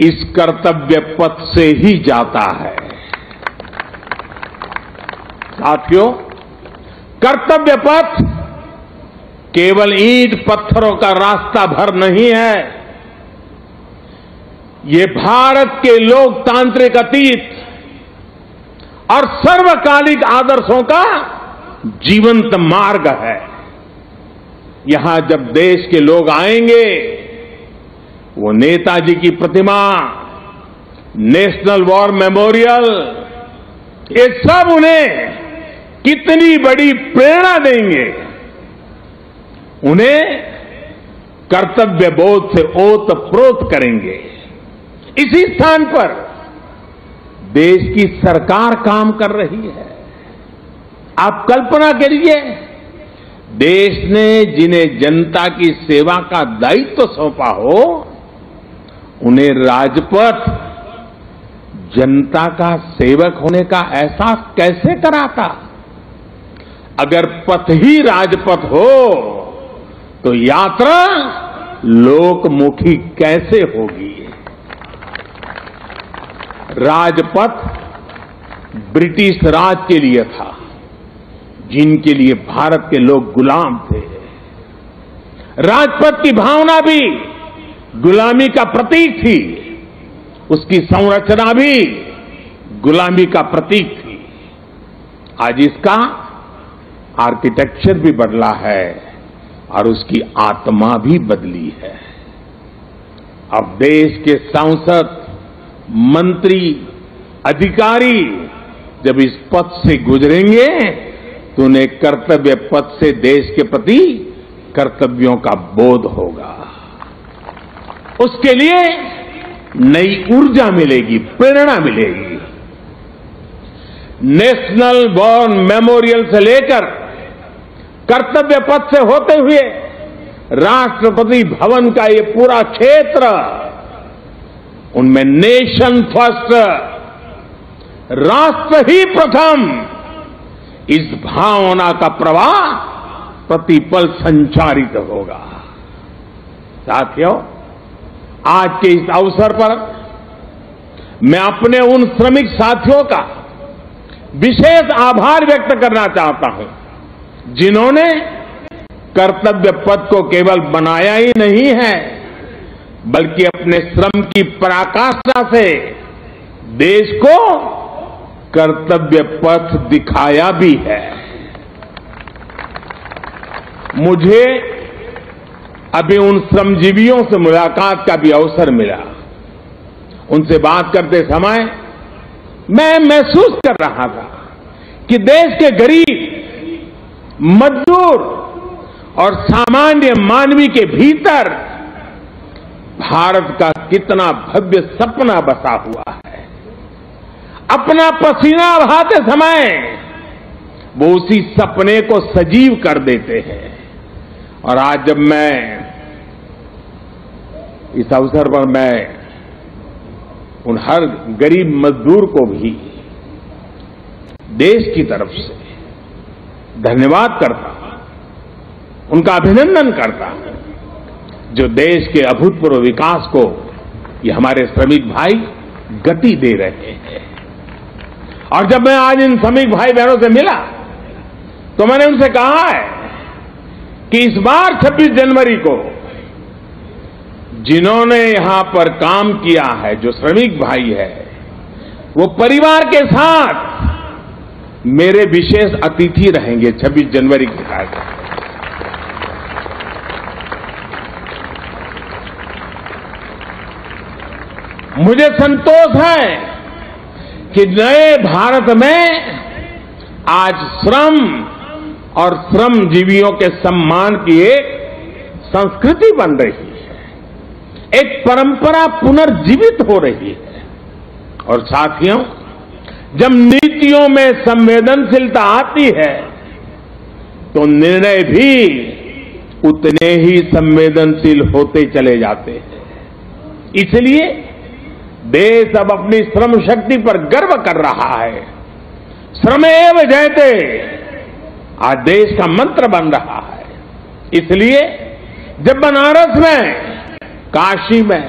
इस कर्तव्य पथ से ही जाता है। साथियों, कर्तव्य पथ केवल ईंट पत्थरों का रास्ता भर नहीं है, ये भारत के लोकतांत्रिक अतीत और सर्वकालिक आदर्शों का जीवंत मार्ग है। यहां जब देश के लोग आएंगे, वो नेताजी की प्रतिमा, नेशनल वॉर मेमोरियल, ये सब उन्हें कितनी बड़ी प्रेरणा देंगे। उन्हें कर्तव्य बोध से ओतप्रोत करेंगे। इसी स्थान पर देश की सरकार काम कर रही है। आप कल्पना करिए, देश ने जिन्हें जनता की सेवा का दायित्व सौंपा हो, उन्हें राजपथ जनता का सेवक होने का एहसास कैसे कराता। अगर पथ ही राजपथ हो तो यात्रा लोकमुखी कैसे होगी। राजपथ ब्रिटिश राज के लिए था, जिनके लिए भारत के लोग गुलाम थे। राजपथ की भावना भी गुलामी का प्रतीक थी, उसकी संरचना भी गुलामी का प्रतीक थी। आज इसका आर्किटेक्चर भी बदला है और उसकी आत्मा भी बदली है। अब देश के सांसद, मंत्री, अधिकारी जब इस पथ से गुजरेंगे तो उन्हें कर्तव्य पथ से देश के प्रति कर्तव्यों का बोध होगा। उसके लिए नई ऊर्जा मिलेगी, प्रेरणा मिलेगी। नेशनल वॉर मेमोरियल से लेकर कर्तव्य पथ से होते हुए राष्ट्रपति भवन का ये पूरा क्षेत्र, उनमें नेशन फर्स्ट, राष्ट्र ही प्रथम, इस भावना का प्रवाह प्रतिपल संचारित होगा। साथियों, आज के इस अवसर पर मैं अपने उन श्रमिक साथियों का विशेष आभार व्यक्त करना चाहता हूं, जिन्होंने कर्तव्य पथ को केवल बनाया ही नहीं है, बल्कि अपने श्रम की पराकाष्ठा से देश को कर्तव्य पथ दिखाया भी है। मुझे अभी उन श्रमजीवियों से मुलाकात का भी अवसर मिला। उनसे बात करते समय मैं महसूस कर रहा था कि देश के गरीब, मजदूर और सामान्य मानवी के भीतर भारत का कितना भव्य सपना बसा हुआ है। अपना पसीना बहाते समय वो उसी सपने को सजीव कर देते हैं। और आज जब मैं इस अवसर पर मैं उन हर गरीब मजदूर को भी देश की तरफ से धन्यवाद करता हूं, उनका अभिनंदन करता हूं, जो देश के अभूतपूर्व विकास को ये हमारे श्रमिक भाई गति दे रहे हैं। और जब मैं आज इन श्रमिक भाई बहनों से मिला तो मैंने उनसे कहा है कि इस बार 26 जनवरी को जिन्होंने यहां पर काम किया है, जो श्रमिक भाई है, वो परिवार के साथ मेरे विशेष अतिथि रहेंगे 26 जनवरी के कार्यक्रम। मुझे संतोष है कि नए भारत में आज श्रम और श्रमजीवियों के सम्मान की एक संस्कृति बन रही है, एक परंपरा पुनर्जीवित हो रही है। और साथियों, जब नीतियों में संवेदनशीलता आती है तो निर्णय भी उतने ही संवेदनशील होते चले जाते हैं। इसलिए देश अब अपनी श्रम शक्ति पर गर्व कर रहा है। श्रमेव जयते आज देश का मंत्र बन रहा है। इसलिए जब बनारस में, काशी में,